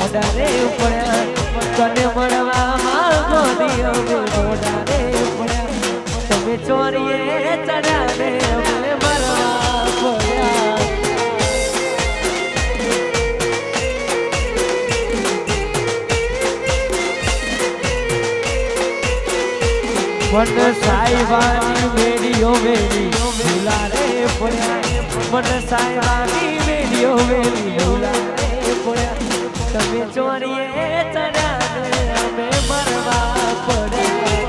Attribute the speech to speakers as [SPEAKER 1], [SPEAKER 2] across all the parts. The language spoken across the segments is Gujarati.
[SPEAKER 1] મોઢા રે પડ્યા તને મળવામાં ગોડી અમે મોઢા રે પડ્યા તમે ચોરીએ ચડ્યા ને અમે મરવા પડ્યા મન સાહેબાની વેડીઓ વેડી ભૂલા રે પડ્યા મન સાહેબાની વેડીઓ વેડી ભૂલા રે પડ્યા તમે ચોરીએ ચડ્યા ને અમે મરવા પડ્યા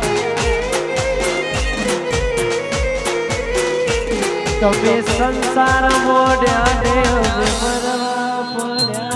[SPEAKER 1] તમે સંસાર મોડ્યા ને અમે મરવા પડ્યા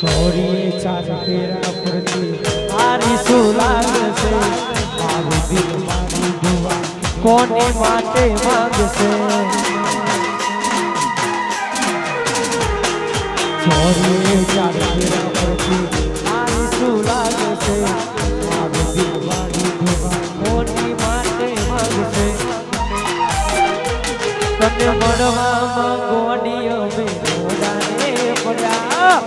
[SPEAKER 1] ચોરીએ ચાર ફેરા ફરતી મારી શું લાગશે મારું દિલ મારી દુઆ કોની માટે માંગશે ચોરીએ ચાર ફેરા ફરતી મારી શું લાગશે મારું દિલ મારી દુઆ કોની માટે માંગશે તને મળવામાં ગોડી અમે મોઢાને પડ્યા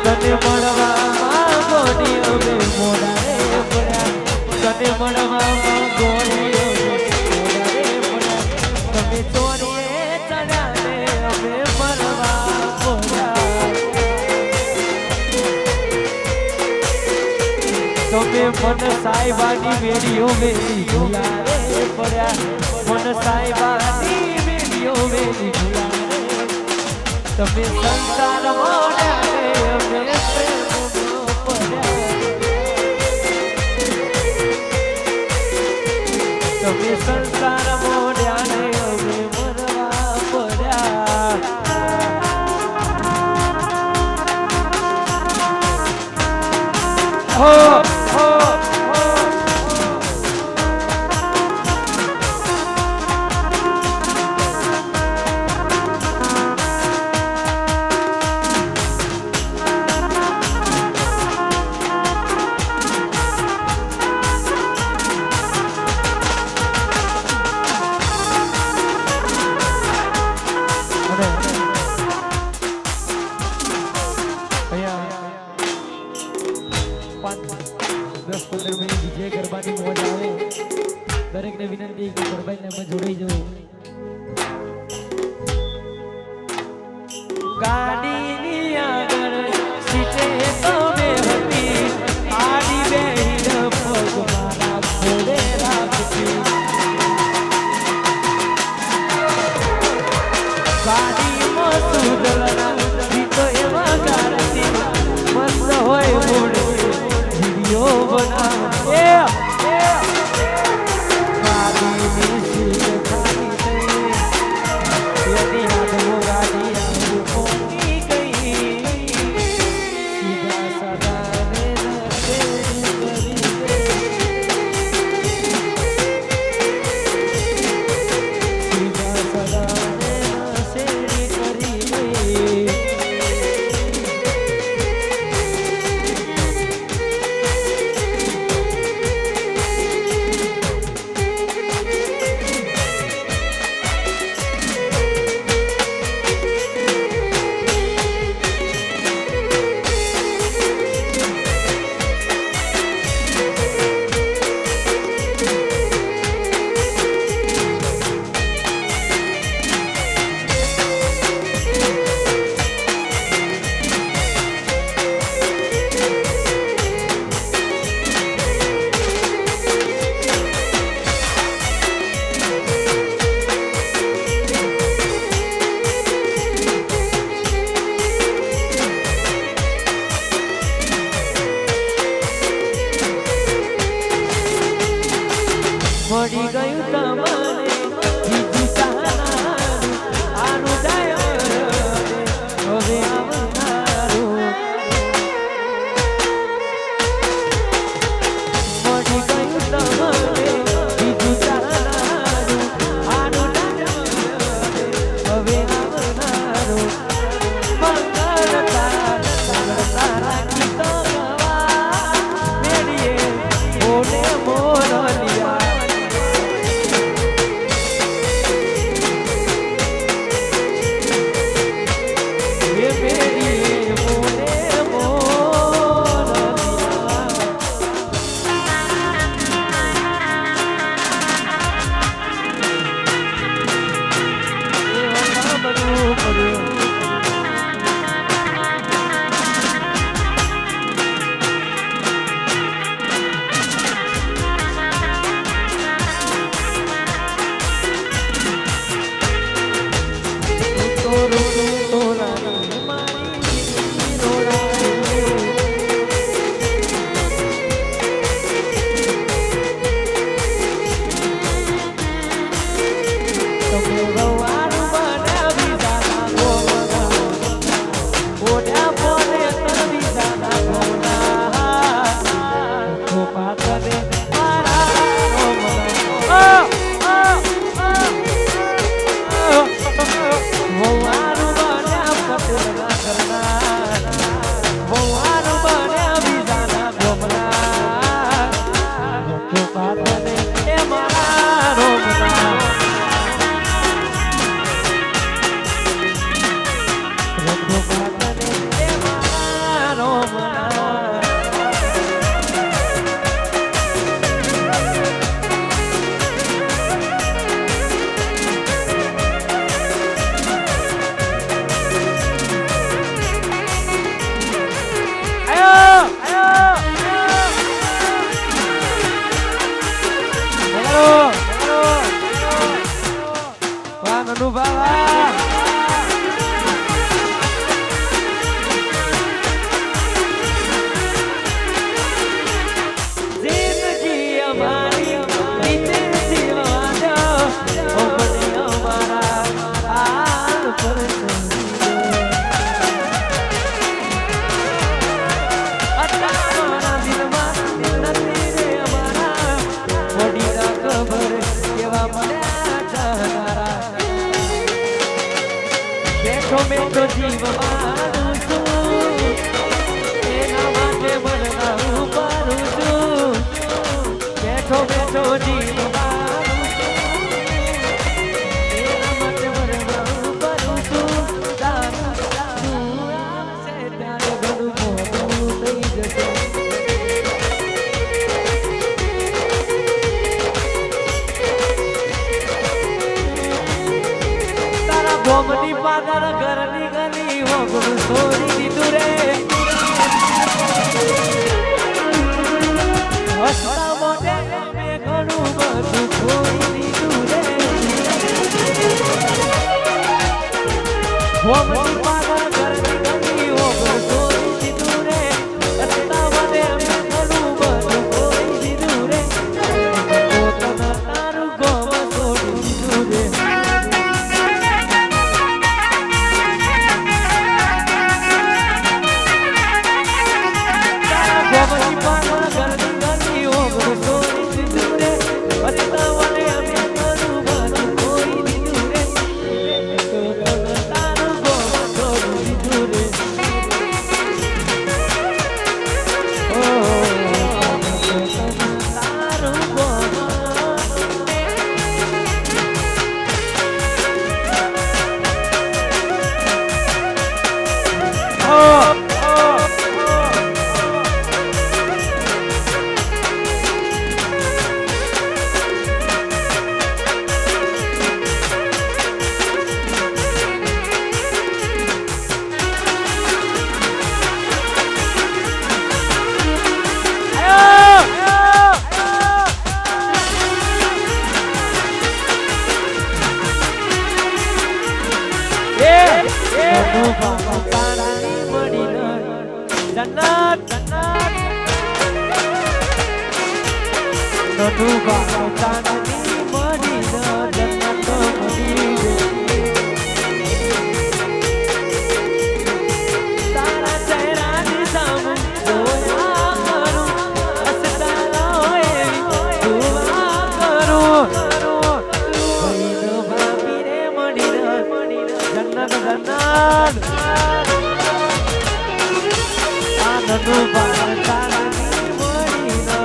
[SPEAKER 1] તને મળવામાં ગોડી અમે મોઢા રે પડ્યા તને મળવામાં ગોડી અમે મોઢા રે પડ્યા તમે ચોરીએ ચડ્યા ને અમે મરવા પડ્યા તમે મન સાહેબાની વેડીઓ વેડી ભૂલા રે પડ્યા મન સાહેબાની વેડીઓ વેડી ભૂલા રે તમે સંસાર મોડ્યા ને અમે પ્રેમમાં પડ્યા તમે સંસાર મોડ્યા ને અમે મરવા પડ્યા હો ગરબાની મોજ આવે દરેકને વિનંતી કે ગરબાને જોડાઈ જવું ગાડીની આગળ સીટે તો બેહતી આડી બેહીને પગ મારા ખોડે રાખતી ગાડીમાં સુધરના ગીતો એવા ગાતી મસ્ત હોય મોડે વિડીયો બનાવે ગાડીની સીટ ખાલી નનું બાળ ચાંદની મળી જન્નત મળી તારા ચહેરાની સામે જોયા કરું હસતા હોય દુઆ કરું ભાઈ ભાભી રે મળી જન્નત જન્નત આ નનું બાળ ચાંદની મળી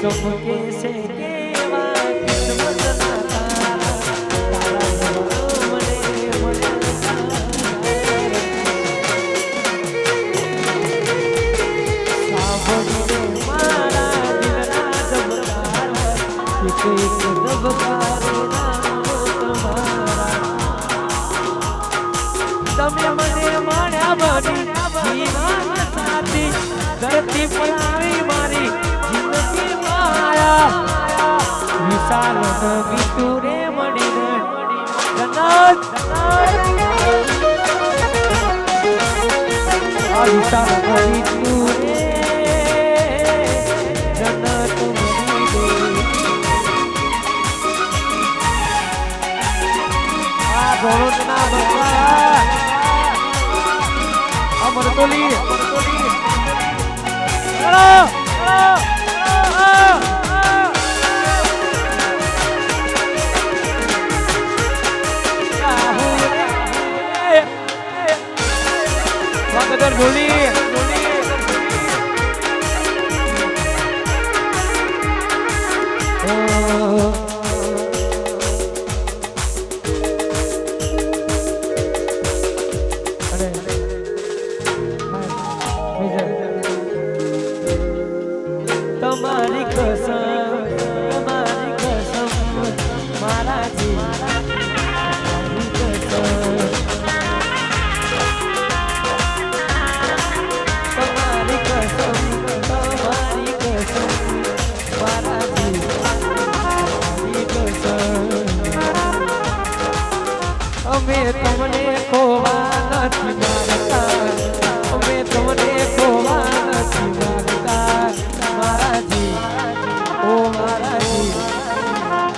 [SPEAKER 1] ચમકે છે કેવા કિસ્મત ના તારા મને સાંભળીને મારા દિલના ધબકાર એક ધબકાર તમે મને મળ્યા બની જીવન સાથી ધરતી પર આવી મારી જિંદગી વિશાલ વિતુરે મણીને જન્નત વિશાલ વિતુરે જન્નત મળી આ ગોળના બવા અમરતોલી Wakadar Goli તમારી કસમ મારા અમે તમને ખોવા નથી માંગતા અમે તમને ખોવા નથી માંગતા મારાજી ઓ મારાજી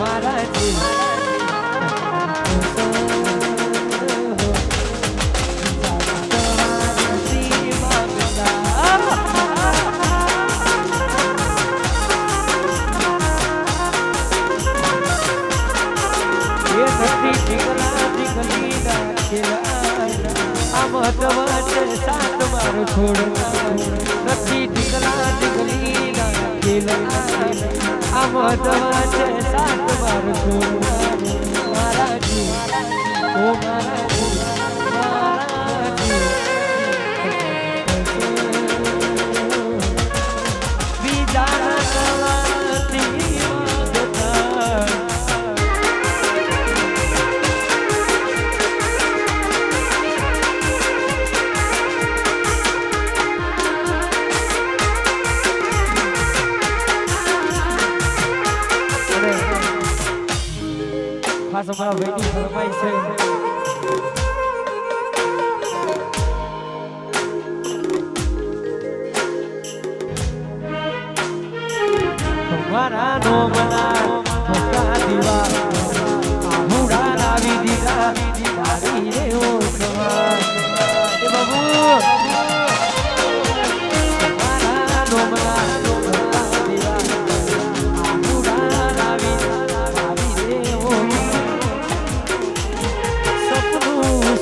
[SPEAKER 1] મારાજી સાત મારો છોડ નથી ઢીકલા ઢીકલી આ મહત્વ છે સાત મારો છોડ મારાજી ઓ મારાજી મારાજી બીજા કલાથી માંગતા તમારા ભાઈની ફરમાઈ છે મારા નો મના મોટા દીવા આહુડા લાવી દીધા મારી રે ઓ સવા એ બાબુ મારા નો મના મોટા દીવા આહુડા લાવી રે ઓ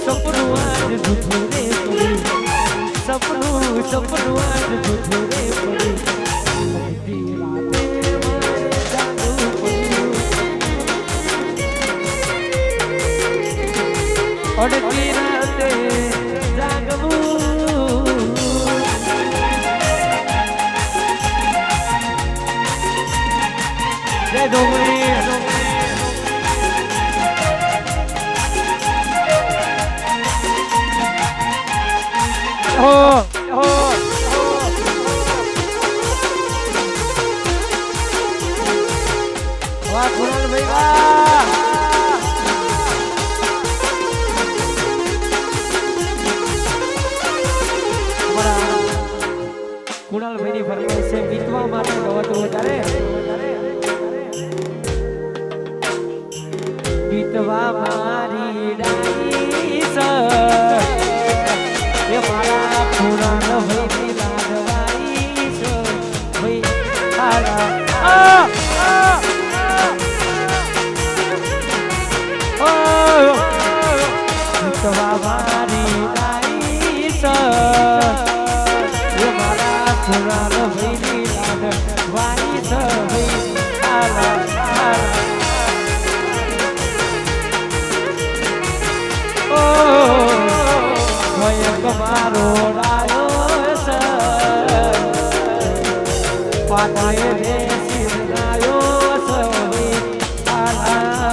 [SPEAKER 1] સપનું આજ જૂઠું રે પડી સપનું આજ જૂઠું રે પડી અડધી રાતે જાગવું જય ડોંગરી વાહ કુણાલ ભાઈ વાહ કુણાલ ભાઈની ફરમાઈશ છે વીતવા માટે ગવતું વધારે વીતવા મારી ડાઈસ એ મારા કુણાલ ભાઈની લાડવાઈસ ભાઈ આલા વીતવા મારી ડાઈસ કુણાલ ભાઈની લાડવાઈસ ભાઈ આલા મારો રાયો પાટાએ બેસી રાયો સવી આલા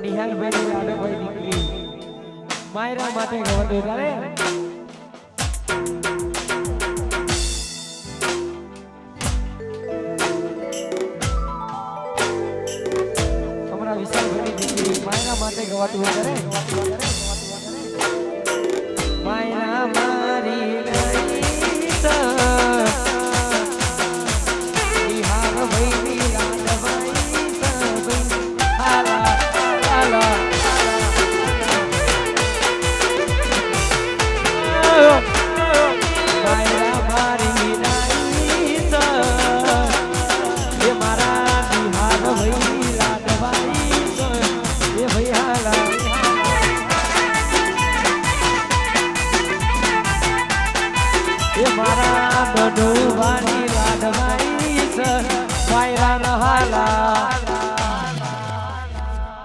[SPEAKER 1] નિહાલભાઈ લાડભાઈ દીકરી માયરા માટે ગવતો તારે અમારા વિશાલભાઈ દીકરી માયરા માટે ગવાતું તારે માયરા મારી નિહાલભાઈ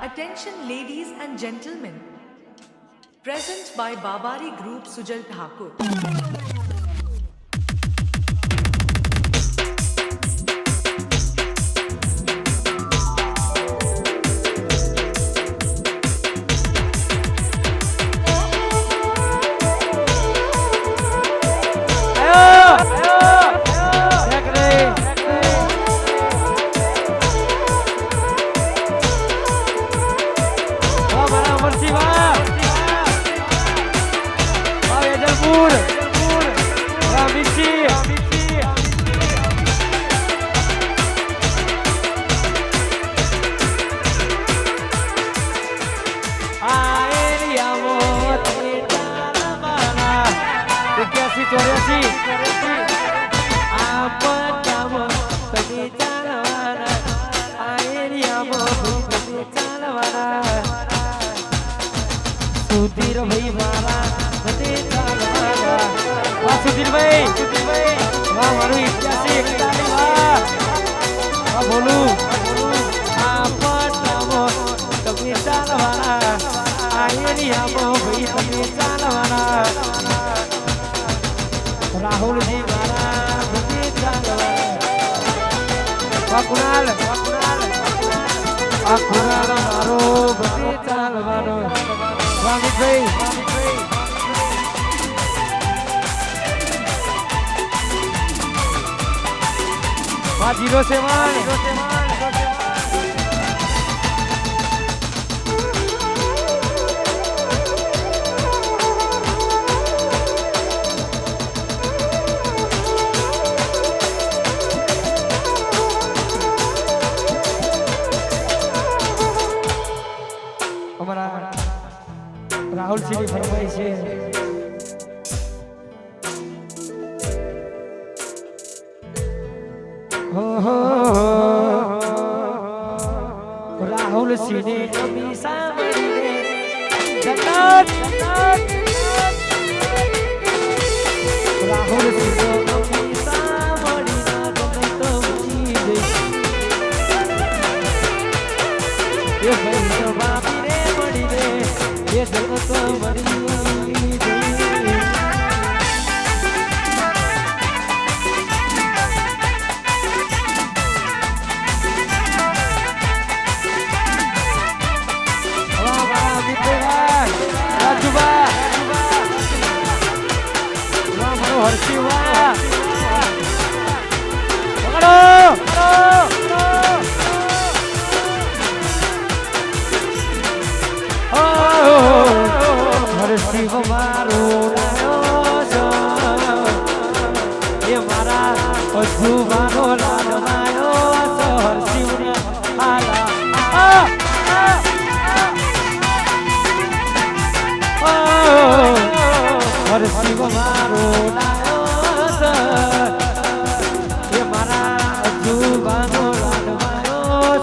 [SPEAKER 2] Attention ladies and gentlemen, present by Babari Group Sujal Thakur.
[SPEAKER 1] 81 આ પટ્ટામાં તમે ચાલવાના આ એરિયામાં તમે ચાલવાના સુધીર ભાઈ મારા બધે ચાલવાના વાહ સુધીરભાઈ વાહ મારું 81 વાહ બોલું આ પટ્ટામાં તમે ચાલવાના આ એરિયામાં ભાઈ તમે ચાલવાના રાહુલજી મારા બધે ચાલવાના વાહ કુણાલ આ કુણાલ મારો બધે ચાલવાનો વામિતભાઈ વાહ 07 રાહુલ સિંહની ફરમાઈશ છે રાહુલ સિંહને નમી સાંભળીને જન્નત રાહુલ સિંહને નમી સાંભળીને જન્નત ઉઠી ગઈ એ ભાઈ બાપી રે મળી રે એ જગત મરી હર્ષિવા હર્ષિવ મારો એ મારા અજુબાનો લાડવાયો હર્ષિવને હર્ષિવ મારો એ મારા અજુબાનો લાડવાયો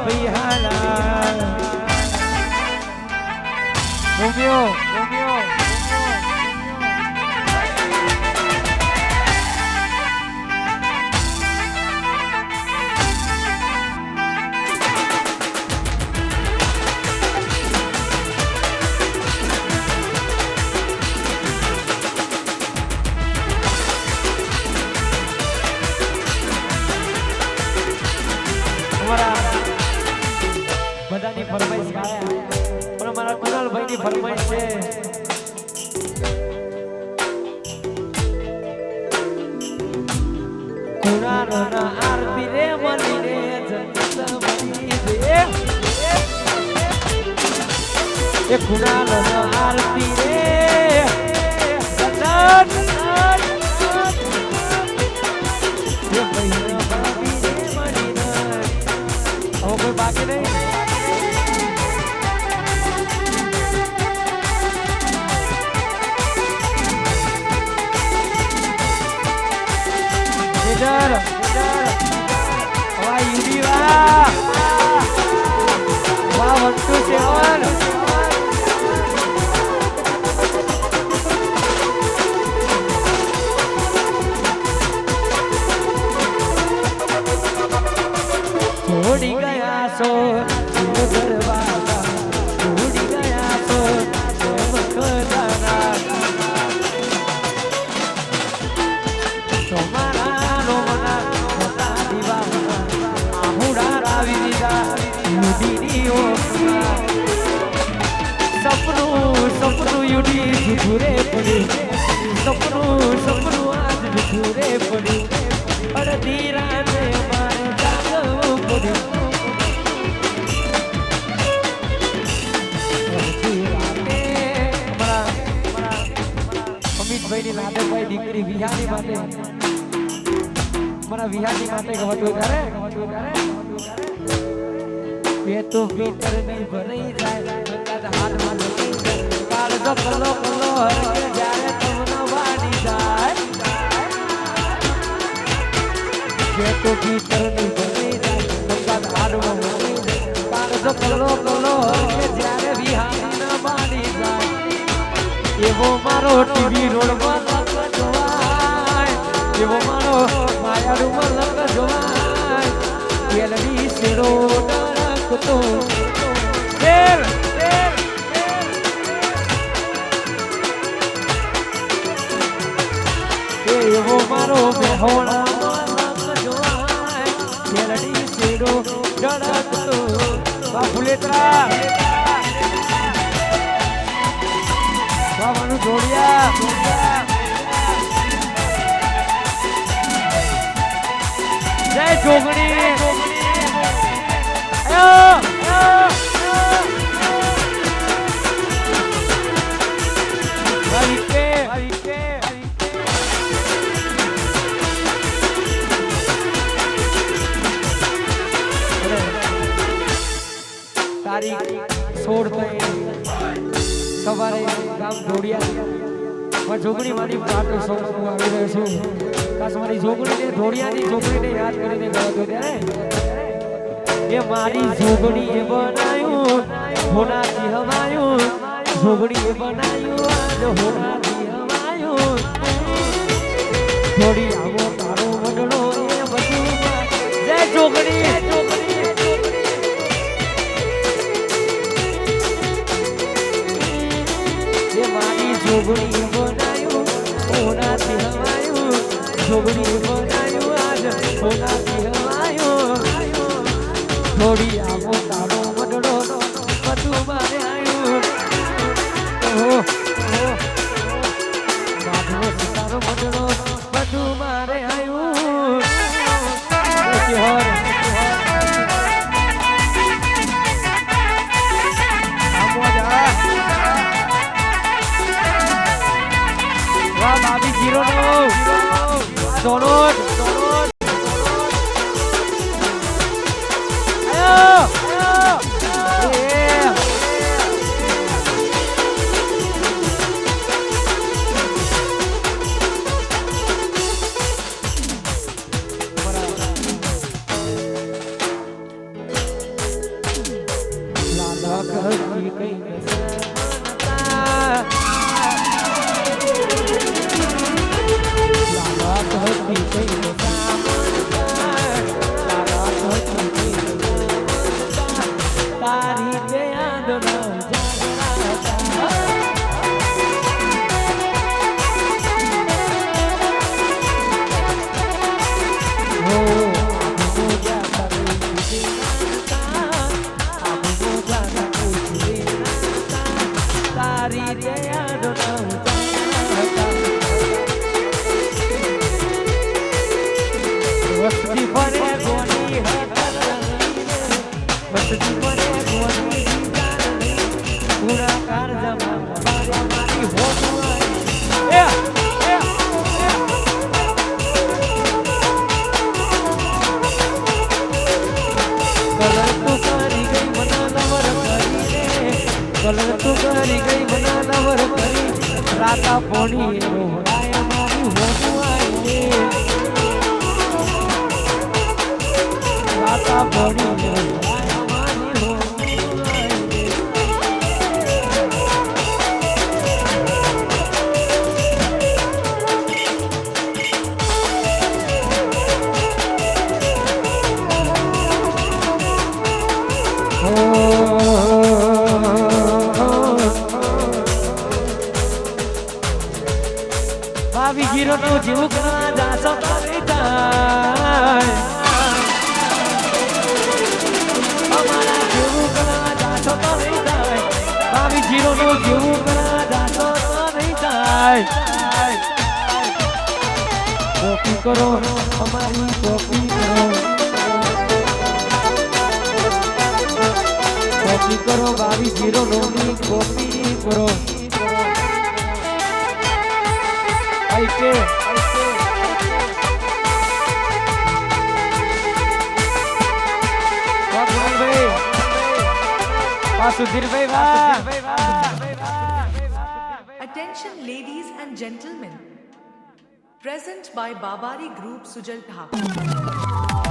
[SPEAKER 1] વિહાલા રોમિયો બધાની ફરમાઈશ ગાયા પણ મારા કુણાલભાઈ ની ફરમાઈશ છે કુણાલના આરતી રે મળીને જન્નત મળી દે એ કુણાલના આરતી રે જન્નત એ ભાઈ બાપી રે મળીને હવે કોઈ બાકી નહીં Leader, wah Yudi wah 127 છોડી ગયા છો દરવાજા છોડી ગયા છો મકરાના તમારા રોમના મોટા દીવાના આહુડા રાવી દીધા યુડીની ઓખમાં સપનું યુડી જુઠુરે પડ્યું સપનું આજ જુઠુરે પડ્યું અડધી રાતે મારે જાગવું પડ્યું અમિતભાઈની નાટકભાઈ દીકરી વિહાની માટે મારા વિહાની માટે ગવતું કરે એ તો ભીતર નહીં ભરાઈ જાય બધા હાથમાં લઈ જાય કાળ જો કલો હરકે જ્યારે તમને વાડ કે તો ભીતરની બની જાય સંગાત હાડમાં મળી જાય તાર જો કલો કલો કે જ્યારે વિહારી ન માની જાય એવો મારો ટીવી રોડમાં લગ જોવાય એવો મારો માયાડુમાં લગ જોવાય કેલડી શેરો ડરકતો તેલ તેલ એવો મારો મેહોણામાં લગ જોવાય કેલડી શેરો ડરકતો બાપુલેત્રા બાબાનું જોડિયા જય જોગણી તારીખ 16 સવારે ગામ ધોડિયા જોગણી મારી પાટો સોમનું આવી રહ્યો છું ખાસ મારી જોગણીને ધોડિયાની જોગણીને યાદ કરીને ગયો હતો ત્યારે એ મારી જોગણીએ બનાયું હોનાથી હવાયું જોગણીએ બનાયું આજ હોનાથી હવાયું થોડી આવો તારો વડલો એ બધું જય જોગણી જોગણી બનાયું હોનાથી હવાયું જોગણી બનાયું આજ હોનાથી હવાયું થોડી આવો તારો વડડો બધું મારે આવ્યું તારો વડડો બધું મારે આવ્યું Babi Giro no, Donut, ayo, yeah. Lala kahki kai તારી તે યાદ ન તારી તે યાદ વસ્તી ફરે ગોની વસ્તી ફરે ગોની પૂરા કારજામાં મારી હોવાય કલર તું કરી ગઈ મના નવર કરીને કલર તું કરી ગઈ મના નવર કરી રાતા પોણી રોડાય મારી હોવાય રાતા પોણી Babi Giro no જીવ કરવા જાશો તો નહીં થાય અમારા જીવ કરવા જાશો તો નહીં થાય Babi Giro no જીવ કરવા જાશો તો નહીં થાય કોપી કરો અમારી કોપી કરો કોપી કરો Babi Giro no ની કોપી કરો I K
[SPEAKER 2] Attention ladies and gentlemen. Present by Babari Group Sujal Thakur.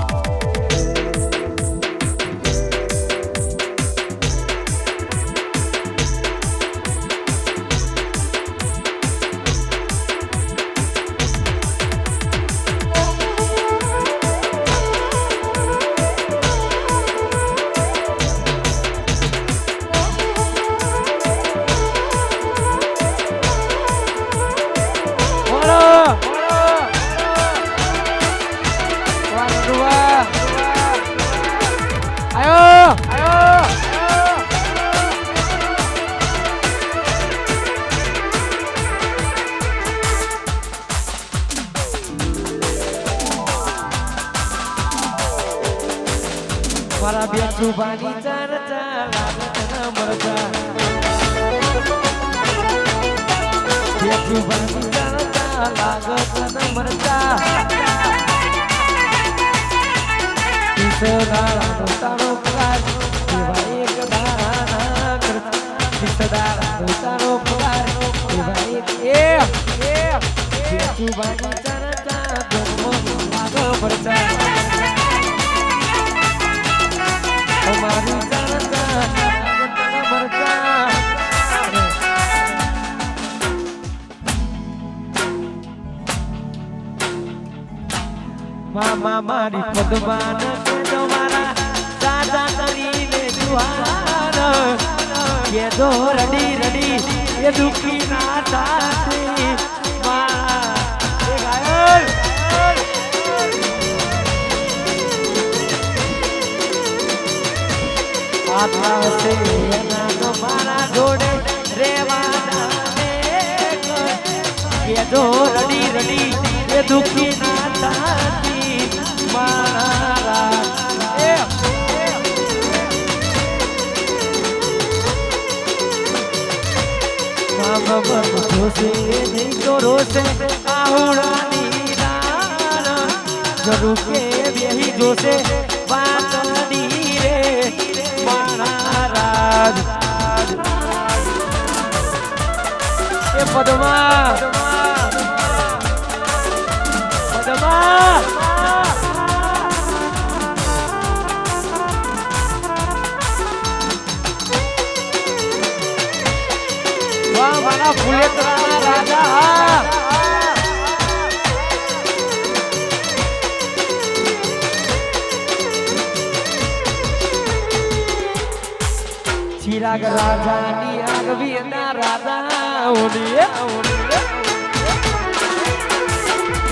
[SPEAKER 1] મારા બેન સુભાની ચર્ચા લાગત મરજા બેન સુભાની ચર્ચા લાગત મરજા ઈસદારાનો તારો પગાર એવા એક દાના કરતા ઈસદારાનો તારો પગાર એવા એક બેન સુભાની ચર્ચા ગમો લાગ મરજા મામા મારી પદમાન કેજો મારા દાદા કરીને જુહાર કેજો રડી રડી એ દુખી ના થાતી માં એ ગાયલ આત્મા સે એના મારા જોડે રેવાના કેજો રડી રડી એ દુખી ના થાતી મારા મામા બાબુ જોશે નહીં તો રોશે આહુડાની રાણ જરૂર કે બેહી જોશે વાતની રે મારા રાજ એ પદમા મારા ફુલેતરા રાજા ચિરાગ રાજાની આગવી ના રાજા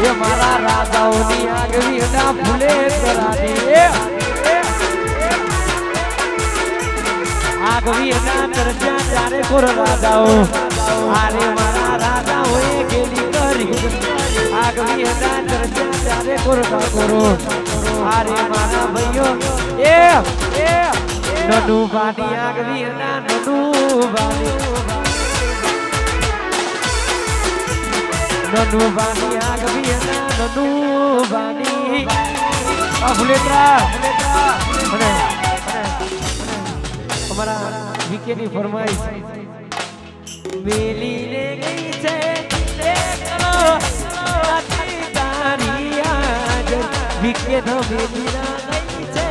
[SPEAKER 1] એ મારા રાજાઓની આગવી ના ફુલેતરાની આગવી ના ચર્ચા ચારે કોર રાજાઓ આરે મારા રાજાઓ એ ગેલી કરી આગવી ના ચર્ચા ચારે કોર ઠાકોરો આરે મારા ભાઈઓ એ નનુ બાની આગવી ના નનુ બાની આગવી ના નનુ બાની આ ફુલેતરા અને हमारा वीके ની ફરમાઈશ મેલી લે ગઈ છે દેખલો આતી તારી આજ વીકે નો મેલી ના ગઈ છે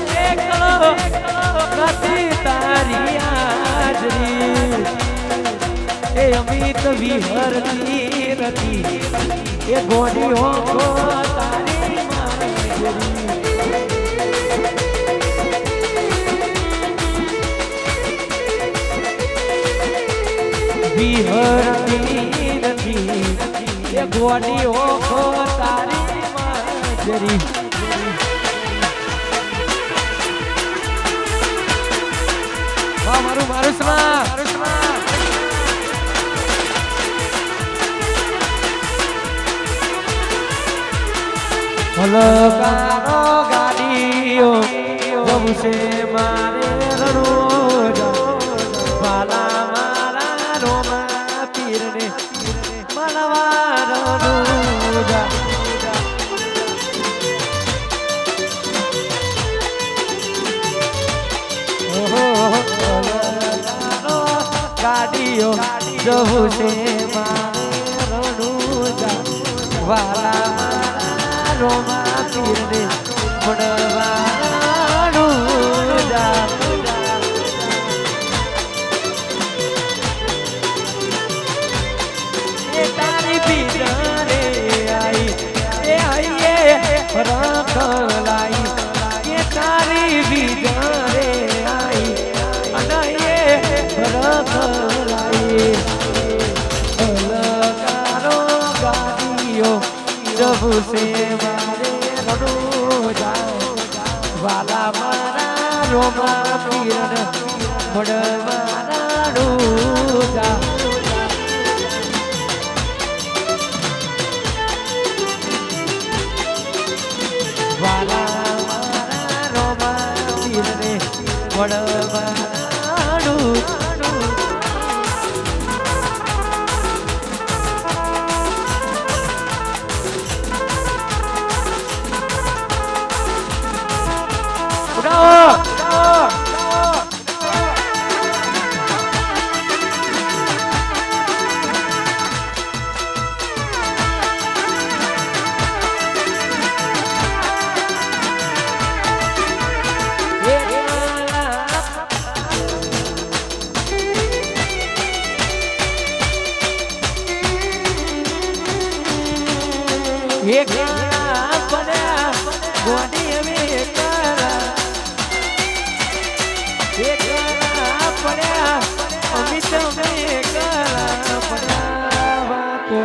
[SPEAKER 1] દેખલો આતી તારી આજરી એ અમિત વિહરતી રતી એ ગોડી હો તારી મારી વિહરતી નથી એ ગોડી ઓખો તારી માજરી મારું સ્મા હલકાનો ગાડીઓ જવું છે મારે રણો પાલા મારા રોમા પીરને મનવારનું ગાડીઓ જવું છે મારે રણું વાલા મારા રોમા પીરને મળવાનું જા એ તારી ભીતરે આઈ એ આઈએ રખલાઈ એ તારી ભીતરે આઈ અને એ રખલાઈ અલકારો ગાડીઓ પ્રભુ સે મારે રડો જા વાલા મારા રોમા પીર મળવાનું જા વાલા મારા રોમા પીરને મળવાનું એક પડ્યા ગોડી અમે કરા એક પડ્યા અમિત અમે કરા પડ્યા વાતો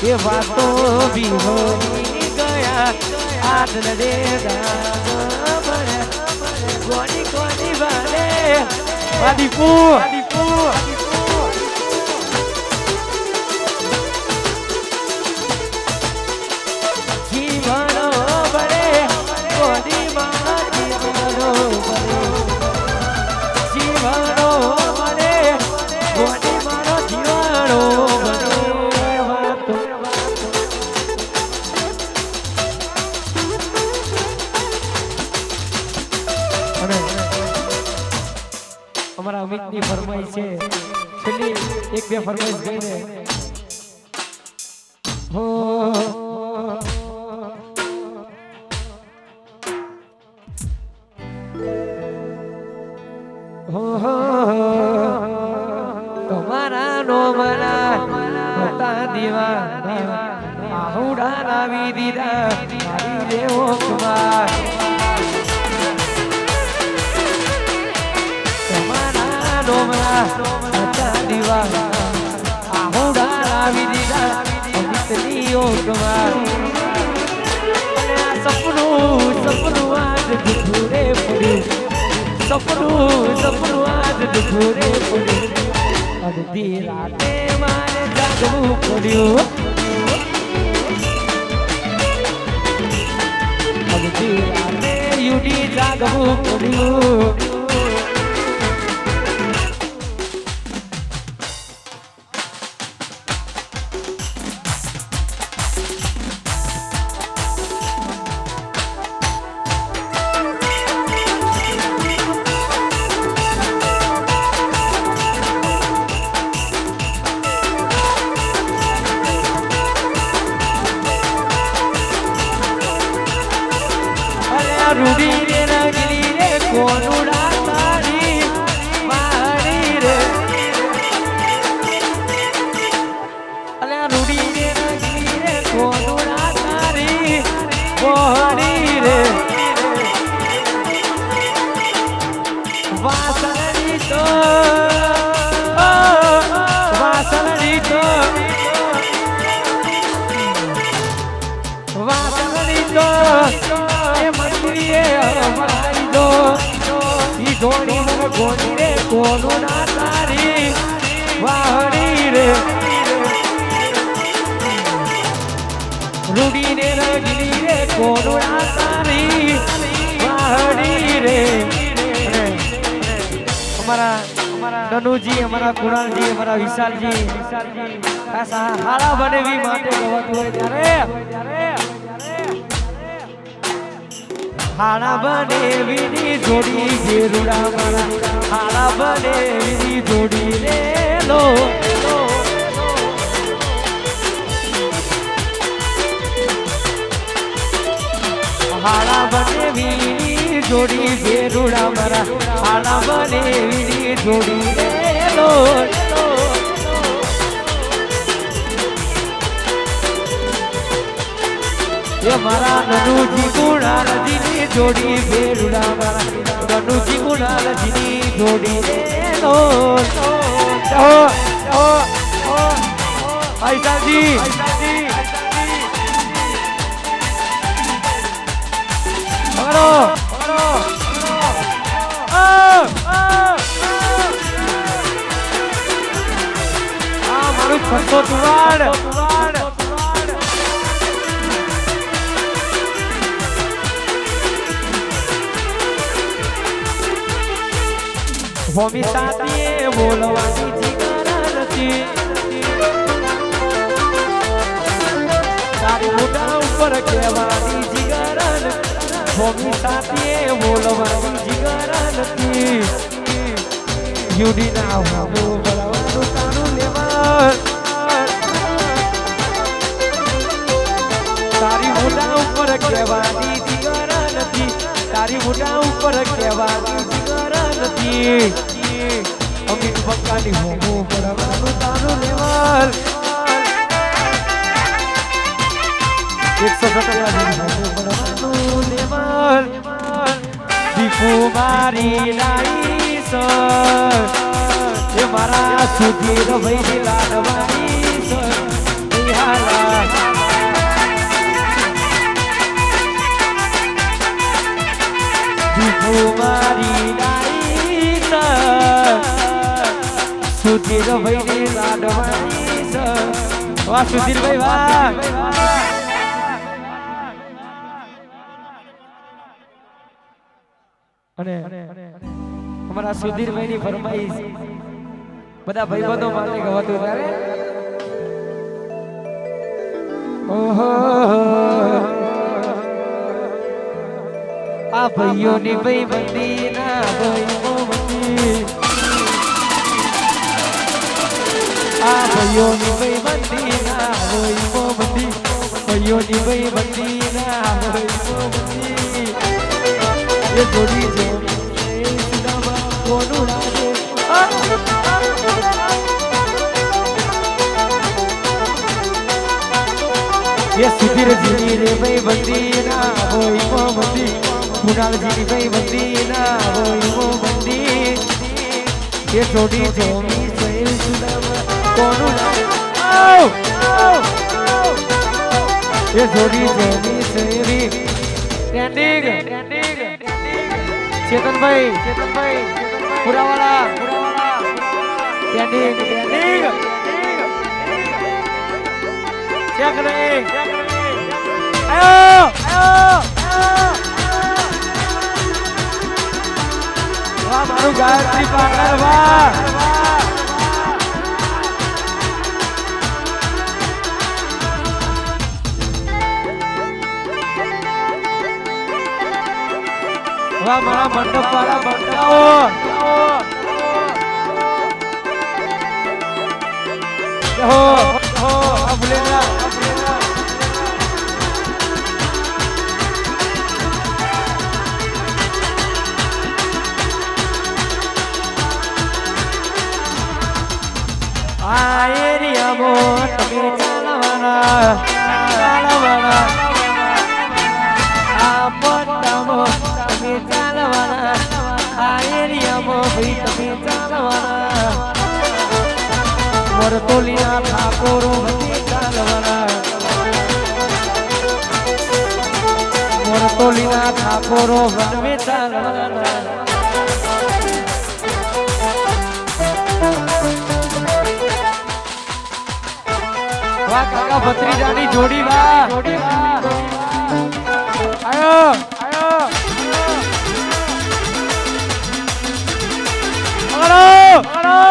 [SPEAKER 1] એ વાતો વિહોરી ગયા આદન દે ગોડી ગોડી વાલે વાદીપુ જીવનો બળે ગોડી માં જીવનો બળે જીવનો બળે ગોડી મારો જીવનો બળે વાતો અમારા અમિતની ફરમાઈશ છે છેલ્લી એક બે ફરમાઈશ ગઈને હો હો તમારા નો મના હતા દીવા આહુડા લાવી દીધા મારી દેવો કુમાર દીવા આહુડા લાવી દીધા અમિતની ઓગવાર સપનું સપનું આજ દુખરે પડ્યું સપનું આજ દુખરે પડ્યું અડધી રાતે મારે જાગવું પડ્યું અડધી રાતે યુડી જાગવું પડ્યું રૂડી રે રગલી રે કોનુડા તારી મારી રે અલે રૂડી રે રગલી રે કોનુડા તારી મોહણી રે વાસણની તો વાસણની તો વાસણની તો ગોણી મને ગોણી રે કોનું ના તારી વાહણી રે રૂડી ને રગલી રે કોનું ના તારી વાહણી રે અમારા નનુજી અમારા કુણાલજી અમારા વિશાલજી ખાસ હાડા બનેવી માટે ગવાતું હોય ત્યારે હાડા બને વીની જોડી ગેરુડા મારા હાડા બને વીની જોડી રે લો હાડા બને વીની જોડી ગેરુડા મારા હાડા બને વીની જોડી રે લો ये मारा ननुजी गुणारजी नी जोड़ी बेरुड़ा मारा ननुजी गुणारजी नी जोड़ी रे लो ऐसा जी पकड़ो मारू खंतो तुवाड़ ભૂમિ સાથે બોલવાની જીગર નથી તારી મોઢા ઉપર કહેવાની જીગર નથી ભૂમિ સાથે બોલવાની જીગર નથી યુડી ના હું બોલવાનું તારું લેવા તારી મોઢા ઉપર કહેવાની જીગર નથી તારી મોઢા ઉપર કહેવાની જીગર નથી અમીર પક્કાની હોમો પડવાનું તારું લેવલ 157 હોમો પડવાનું લેવલ દીપુ મારી લાઈ સર એ મારા સુધીર ભાઈ લાડવાની સર નિહાલા દીપુ મારી સુધીર ભાઈ ને લાડવાની વાહ સુધીર ભાઈ વાહ અને અમારા સુધીર ભાઈ ની ફરમાઈશ બધા ભાઈબંધો માટે ગવાતું ત્યારે ઓહો આ ભાઈઓની ભાઈબંધી ના ભાઈઓ ભાઈઓની ભાઈબંધી ના હોય મોબંધી ભાઈઓની ભાઈબંધી ના હોય મોબંધી એ જોડી જો સુદામા કોનું લાગે એ સુધીરજી રે ભાઈબંધી ના હોય મોબંધી કુણાલજી ભાઈબંધી ના હોય મોબંધી એ જોડી જો સુદામા કોનું ये जोड़ी जोड़ी सेरी ट्रेंडिंग चेतन भाई पूरा वाला ट्रेंडिंग क्या करें आयो वाह मारू गायत्री पार्टनर वाह वाह मारा मंडप वाला बंदाओ हो अब लेना एरिया मो तमे चालवाना आ पट्टामो तमे चालवाना आ एरिया मो भाई तमे चालवाना मोर तोलिया ठाकोरो भती चालवाना मोर तोलिया ठाकोरो भती चालवाना वाह काका भत्रीजानी जोड़ी वाह आयो आयो पकड़ो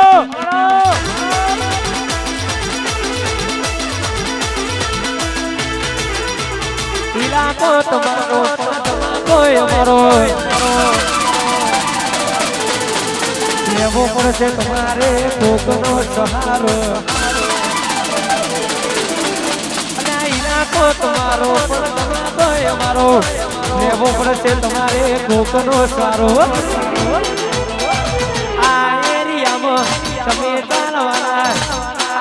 [SPEAKER 1] इलाको तुम्हारो તમારો લેવો પડશે તમારે કોકનો સહારો તમારો પણ તમારો અમારો લેવો પડશે તમારે કોકનો સારો આ એરિયામાં તમે ચાલવાના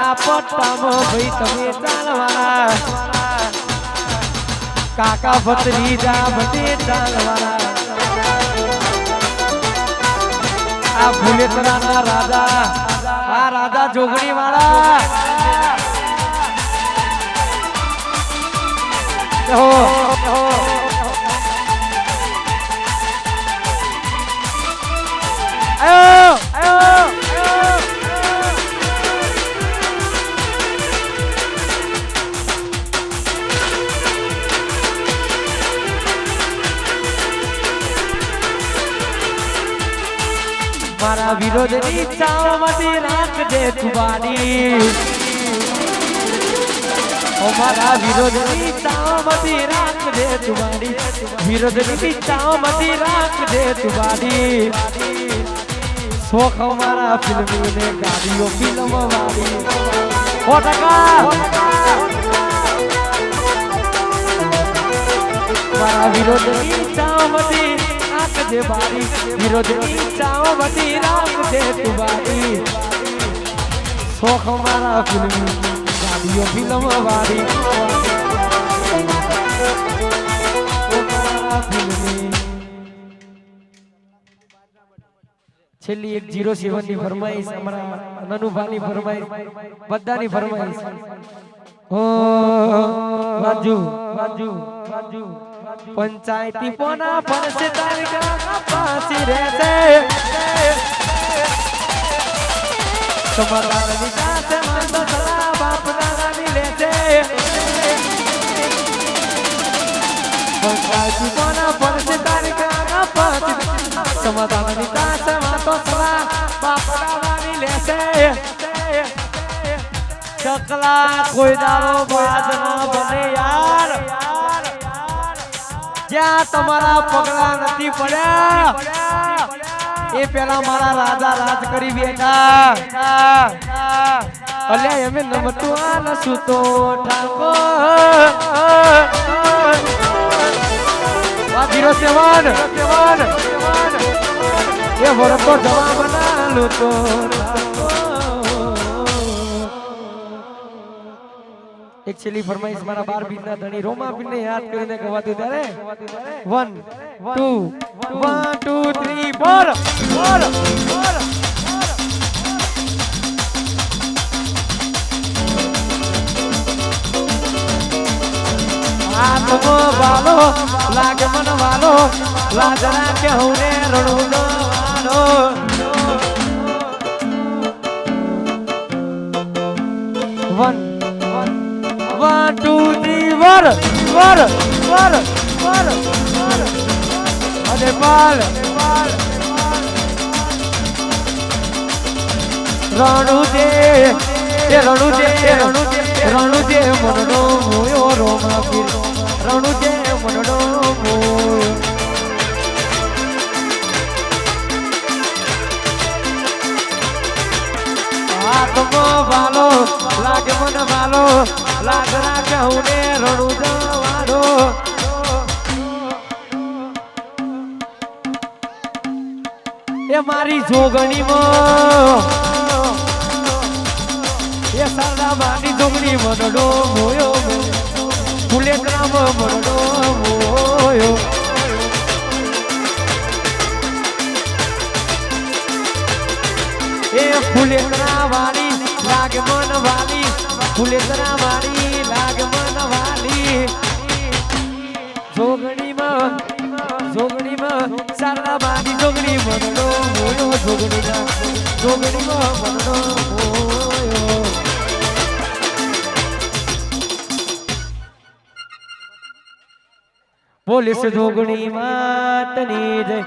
[SPEAKER 1] આ પટ્ટામાં ભાઈ તમે ચાલવાના કાકા ભત્રીજા બધે ચાલવાના આ ફુલેતરાના રાજા આ રાજા જોગણી વાળા મારા વિરોધની ચાવમાંથી રાખજે તુબાની મારા વિરોધની ચાવમાંથી રાખજે તુબાની વિરોધની ચાવમાંથી રાખજે તુબાની શોખ મારા ફિલ્મી ને ગાડીઓ ફિલ્મ વાળી 100% મારા વિરોધની ચાવમાંથી રાખજે બારી વિરોધની ચાવમાંથી રાખજે તુબાની શોખ મારા ફિલ્મી ગાડીઓ ફિલ્મ વાળી છેલ્લી એક 07 ની ફરમાઈશ અમારા નનુભાની ફરમાઈશ બધાની ફરમાઈશ ઓ રાજુ રાજુ રાજુ પંચાયતી પોના પરસે તારીખા પાસી રહેશે તમારા વિકાસ માંતો સલા બાપ દાદાની લેશે પંચાયતી પોના પરસે તારીખા પાસી તમારા વિકાસ માંતો સલા બાપ દાદાની લેશે ચકલા કોઈ દારો બાદ ના બને યાર જ્યાં તમારા પગલા નથી પડ્યા એ પેલા મારા રાજા રાજ કરી બેઠા અલ્યા એમે નમતું આલ સુતો ઠાકોર આ 07 એ વરતો જવાબ ના લૂતો એક છેલ્લી ફરમાઈશ મારા 12 બીજના ધણી રોમાબીન ને યાદ કરીને ગવાતું ત્યારે 1 2 3 4 આત્મો વાલો લાગે મન વાલો લાજ રાખે હુને રણું વાલો 1 2 3 વર અરે પાલ રણુજે મનનો મોયો રોમા પીર રણુજે મનનો મોયો આત્મો વાલો લાગે મન વાલો લાગ રાખે હુને રણુ જવાનો એ મારી જોગણીમાં એ સારા મારી જોગણી મનડો મોયો ફુલેગ્રામ મનડો મોયો એ ફુલેગ્રા વાળી લાગે મન વાળી ફુલેગ્રા વાળી લાગે મન વાળી જોગણીમાં સારા મારી જોગણી મનડો મોયો જોગણીમાં મનડો મોયો પોલીસ જોગણી માતની જય